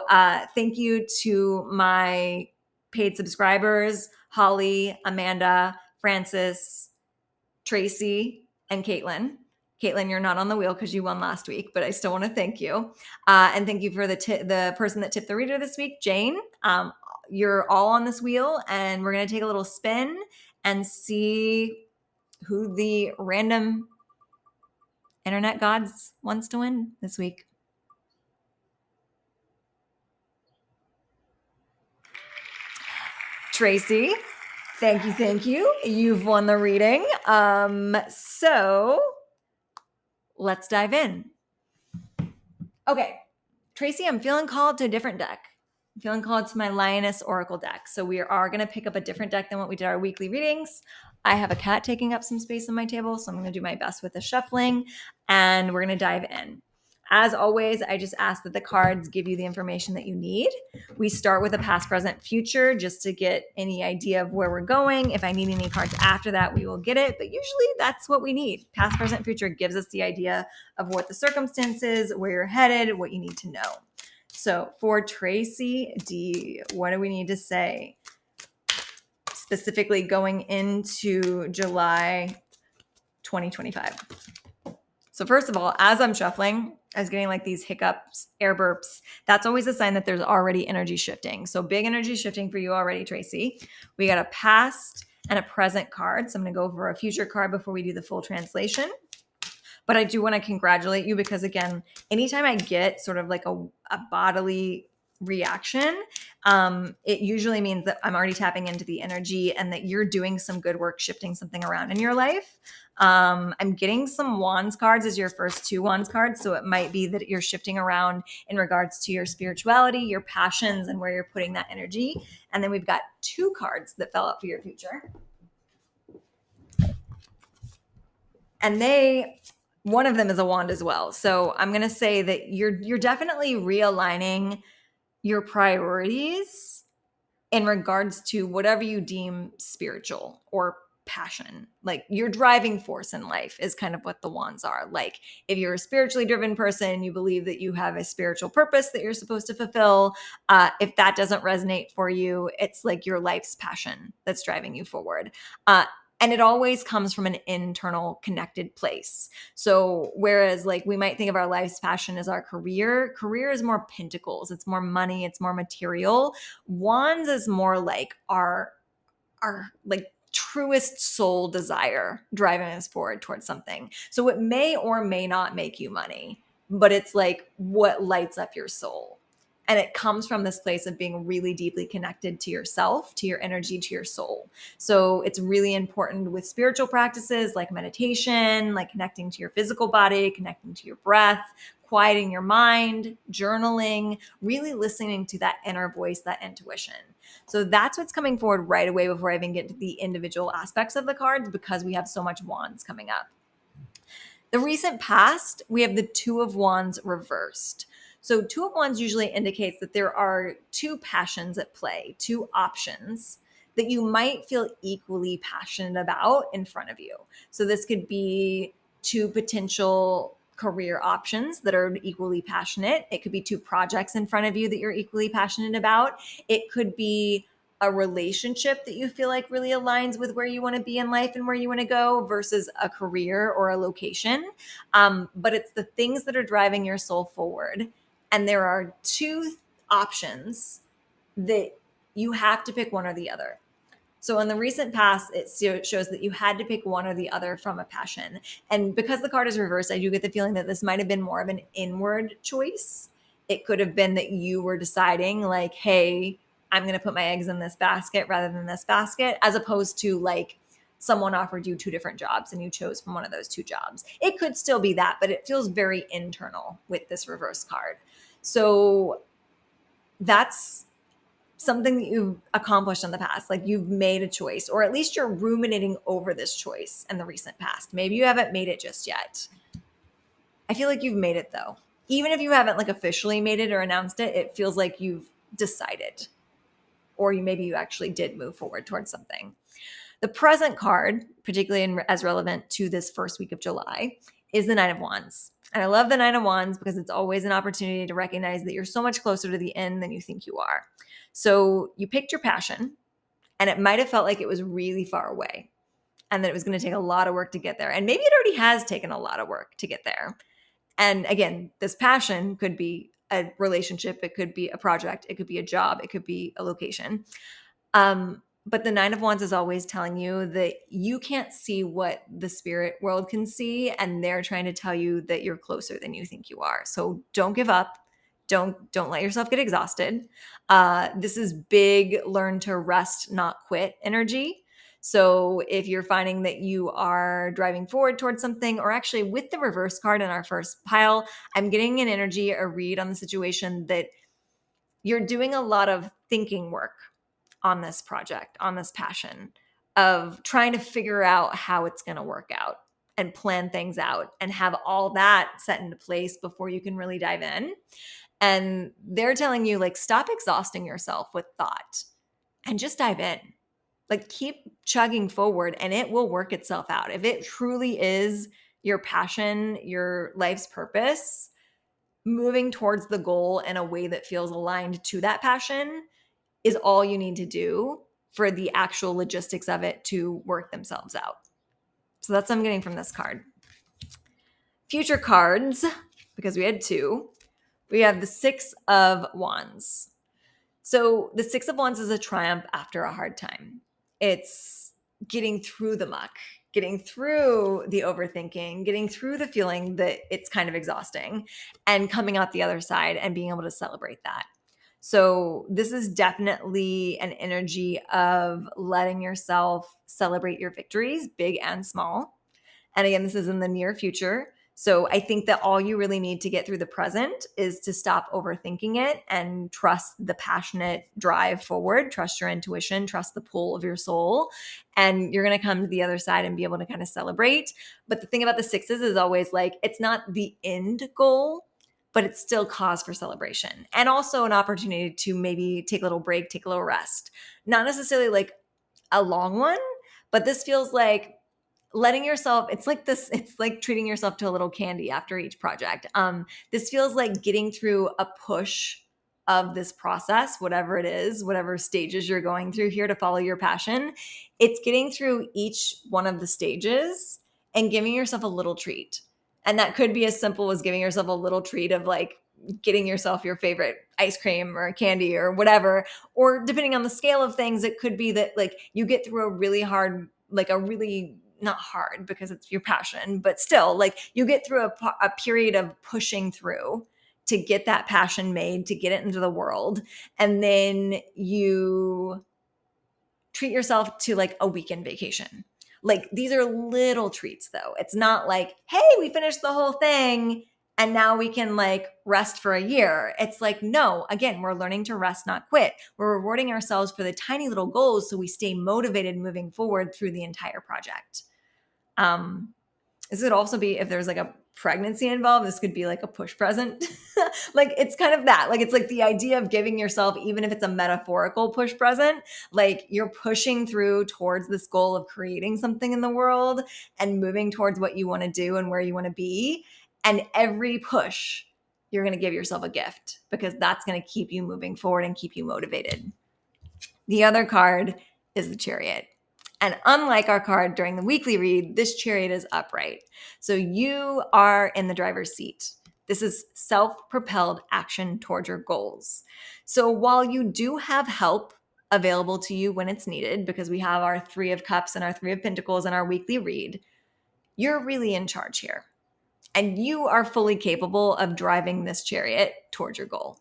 S1: thank you to my paid subscribers, Holly, Amanda, Francis, Tracy, and Caitlin. Caitlin, you're not on the wheel because you won last week, but I still want to thank you. And thank you for the person that tipped the reader this week, Jane. You're all on this wheel, and we're going to take a little spin and see who the random internet gods wants to win this week. Tracy, thank you. You've won the reading. So let's dive in. Okay, Tracy, I'm feeling called to a different deck. I'm feeling called to my Lioness Oracle deck. So we are going to pick up a different deck than what we did our weekly readings. I have a cat taking up some space on my table, so I'm going to do my best with the shuffling, and we're going to dive in. As always, I just ask that the cards give you the information that you need. We start with a past, present, future just to get any idea of where we're going. If I need any cards after that, we will get it. But usually that's what we need. Past, present, future gives us the idea of what the circumstances, where you're headed, what you need to know. So for Tracy D, what do we need to say? Specifically going into July 2025. So first of all, as I'm shuffling, I was getting like these hiccups, air burps. That's always a sign that there's already energy shifting. So big energy shifting for you already, Tracy. We got a past and a present card. So I'm going to go over a future card before we do the full translation. But I do want to congratulate you because, again, anytime I get sort of like a bodily reaction, it usually means that I'm already tapping into the energy and that you're doing some good work shifting something around in your life. I'm getting some wands cards as your first two wands cards. So it might be that you're shifting around in regards to your spirituality, your passions, and where you're putting that energy. And then we've got two cards that fell out for your future. And one of them is a wand as well. So I'm going to say that you're definitely realigning your priorities in regards to whatever you deem spiritual or passion. Like your driving force in life is kind of what the wands are. Like if you're a spiritually driven person, you believe that you have a spiritual purpose that you're supposed to fulfill. If that doesn't resonate for you, it's like your life's passion that's driving you forward. And it always comes from an internal connected place. So whereas like we might think of our life's passion as our career is more pentacles. It's more money. It's more material. Wands is more like our like truest soul desire driving us forward towards something. So it may or may not make you money, but it's like what lights up your soul. And it comes from this place of being really deeply connected to yourself, to your energy, to your soul. So it's really important with spiritual practices like meditation, like connecting to your physical body, connecting to your breath, quieting your mind, journaling, really listening to that inner voice, that intuition. So that's what's coming forward right away before I even get to the individual aspects of the cards, because we have so much wands coming up. The recent past, we have the Two of Wands reversed. So Two of Wands usually indicates that there are two passions at play, two options that you might feel equally passionate about in front of you. So this could be two potential career options that are equally passionate. It could be two projects in front of you that you're equally passionate about. It could be a relationship that you feel like really aligns with where you want to be in life and where you want to go versus a career or a location. But it's the things that are driving your soul forward. And there are two options that you have to pick one or the other. So in the recent past, it shows that you had to pick one or the other from a passion. And because the card is reversed, I do get the feeling that this might have been more of an inward choice. It could have been that you were deciding like, hey, I'm going to put my eggs in this basket rather than this basket, as opposed to like someone offered you two different jobs and you chose from one of those two jobs. It could still be that, but it feels very internal with this reverse card. So that's something that you've accomplished in the past. Like you've made a choice, or at least you're ruminating over this choice in the recent past. Maybe you haven't made it just yet. I feel like you've made it though. Even if you haven't like officially made it or announced it, it feels like you've decided, or maybe you actually did move forward towards something. The present card, particularly as relevant to this first week of July, is the Nine of Wands. And I love the Nine of Wands because it's always an opportunity to recognize that you're so much closer to the end than you think you are. So you picked your passion, and it might have felt like it was really far away and that it was going to take a lot of work to get there. And maybe it already has taken a lot of work to get there. And again, this passion could be a relationship, it could be a project, it could be a job, it could be a location. But the Nine of Wands is always telling you that you can't see what the spirit world can see, and they're trying to tell you that you're closer than you think you are. So don't give up. Don't let yourself get exhausted. This is big learn to rest, not quit energy. So if you're finding that you are driving forward towards something, or actually with the reverse card in our first pile, I'm getting an energy, a read on the situation that you're doing a lot of thinking work on this project, on this passion of trying to figure out how it's going to work out and plan things out and have all that set into place before you can really dive in. And they're telling you, like, stop exhausting yourself with thought and just dive in. Like, keep chugging forward and it will work itself out. If it truly is your passion, your life's purpose, moving towards the goal in a way that feels aligned to that passion is all you need to do for the actual logistics of it to work themselves out. So that's what I'm getting from this card. Future cards, because we had two, we have the Six of Wands. So the Six of Wands is a triumph after a hard time. It's getting through the muck, getting through the overthinking, getting through the feeling that it's kind of exhausting, and coming out the other side and being able to celebrate that. So this is definitely an energy of letting yourself celebrate your victories, big and small. And again, this is in the near future. So I think that all you really need to get through the present is to stop overthinking it and trust the passionate drive forward, trust your intuition, trust the pull of your soul. And you're going to come to the other side and be able to kind of celebrate. But the thing about the sixes is always like, it's not the end goal, but it's still cause for celebration and also an opportunity to maybe take a little break, take a little rest. Not necessarily like a long one, but this feels like letting yourself, it's like this, it's like treating yourself to a little candy after each project. This feels like getting through a push of this process, whatever it is, whatever stages you're going through here to follow your passion. It's getting through each one of the stages and giving yourself a little treat. And that could be as simple as giving yourself a little treat of like getting yourself your favorite ice cream or candy or whatever. Or depending on the scale of things, it could be that like you get through a really hard, like a really not hard because it's your passion, but still like you get through a period of pushing through to get that passion made, to get it into the world. And then you treat yourself to like a weekend vacation. Like these are little treats though. It's not like, hey, we finished the whole thing and now we can like rest for a year. It's like, no, again, we're learning to rest, not quit. We're rewarding ourselves for the tiny little goals so we stay motivated moving forward through the entire project. This could also be if there's like a pregnancy involved, this could be like a push present. Like it's kind of that. Like it's like the idea of giving yourself, even if it's a metaphorical push present, like you're pushing through towards this goal of creating something in the world and moving towards what you want to do and where you want to be. And every push, you're going to give yourself a gift because that's going to keep you moving forward and keep you motivated. The other card is the Chariot. And unlike our card during the weekly read, this Chariot is upright. So you are in the driver's seat. This is self-propelled action towards your goals. So while you do have help available to you when it's needed, because we have our Three of Cups and our Three of Pentacles in our weekly read, you're really in charge here. And you are fully capable of driving this Chariot towards your goal.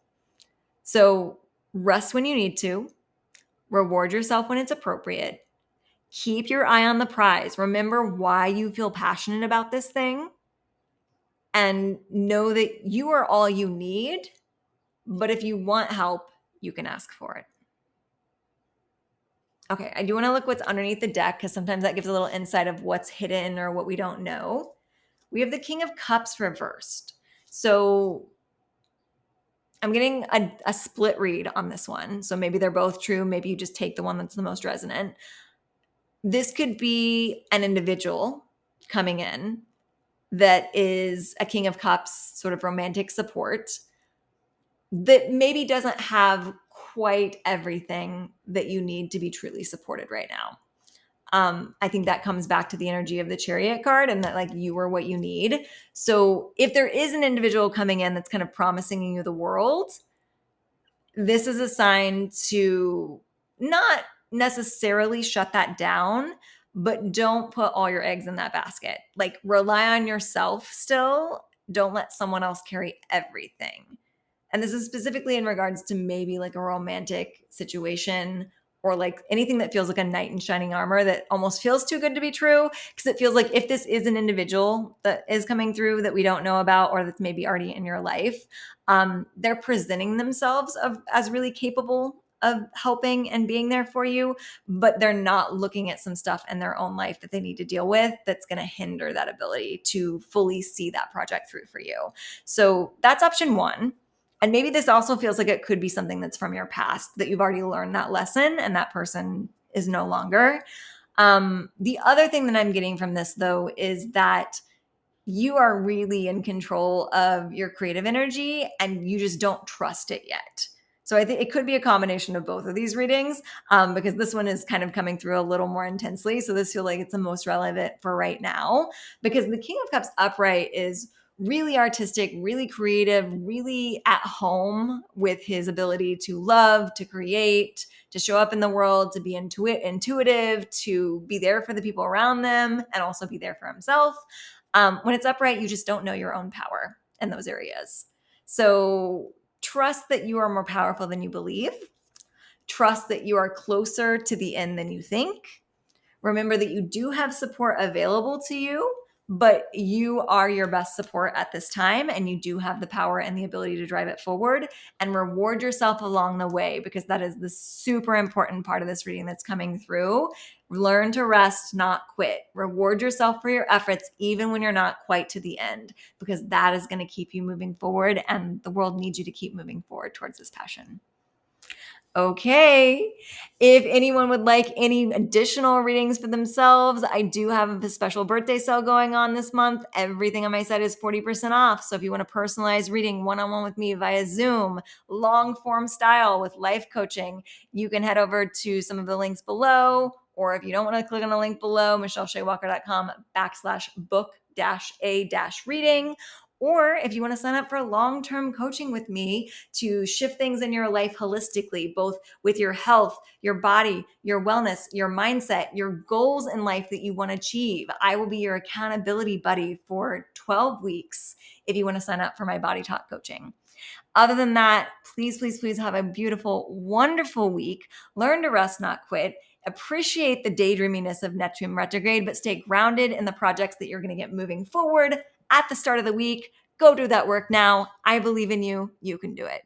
S1: So rest when you need to, reward yourself when it's appropriate. Keep your eye on the prize. Remember why you feel passionate about this thing and know that you are all you need. But if you want help, you can ask for it. Okay, I do want to look what's underneath the deck because sometimes that gives a little insight of what's hidden or what we don't know. We have the King of Cups reversed. So I'm getting a split read on this one. So maybe they're both true. Maybe you just take the one that's the most resonant. This could be an individual coming in that is a King of Cups, sort of romantic support, that maybe doesn't have quite everything that you need to be truly supported right now. I think that comes back to the energy of the Chariot card and that like you are what you need. So if there is an individual coming in that's kind of promising you the world, this is a sign to not necessarily shut that down, but don't put all your eggs in that basket. Like rely on yourself still. Don't let someone else carry everything. And this is specifically in regards to maybe like a romantic situation or like anything that feels like a knight in shining armor that almost feels too good to be true. Because it feels like if this is an individual that is coming through that we don't know about or that's maybe already in your life, they're presenting themselves as really capable of helping and being there for you, but they're not looking at some stuff in their own life that they need to deal with that's going to hinder that ability to fully see that project through for you. So that's option one. And maybe this also feels like it could be something that's from your past that you've already learned that lesson and that person is no longer. The other thing that I'm getting from this though is that you are really in control of your creative energy and you just don't trust it yet. So I think it could be a combination of both of these readings because this one is kind of coming through a little more intensely. So this feels like it's the most relevant for right now because the King of Cups upright is really artistic, really creative, really at home with his ability to love, to create, to show up in the world, to be intuitive, to be there for the people around them, and also be there for himself. When it's upright, you just don't know your own power in those areas. So Trust that you are more powerful than you believe. Trust that you are closer to the end than you think. Remember that you do have support available to you, but you are your best support at this time, and you do have the power and the ability to drive it forward. And reward yourself along the way, because that is the super important part of this reading that's coming through. Learn to rest, not quit. Reward yourself for your efforts, even when you're not quite to the end, because that is going to keep you moving forward, and the world needs you to keep moving forward towards this passion. Okay. If anyone would like any additional readings for themselves, I do have a special birthday sale going on this month. Everything on my site is 40% off. So if you want a personalized reading one-on-one with me via Zoom, long form style with life coaching, you can head over to some of the links below. Or if you don't want to click on the link below, michelleshawalker.com/book-a-reading. Or if you want to sign up for long-term coaching with me to shift things in your life holistically, both with your health, your body, your wellness, your mindset, your goals in life that you want to achieve, I will be your accountability buddy for 12 weeks if you want to sign up for my Body Talk coaching. Other than that, please, please, please have a beautiful, wonderful week. Learn to rest, not quit. Appreciate the daydreaminess of Neptune retrograde, but stay grounded in the projects that you're going to get moving forward at the start of the week. Go do that work now. I believe in you. You can do it.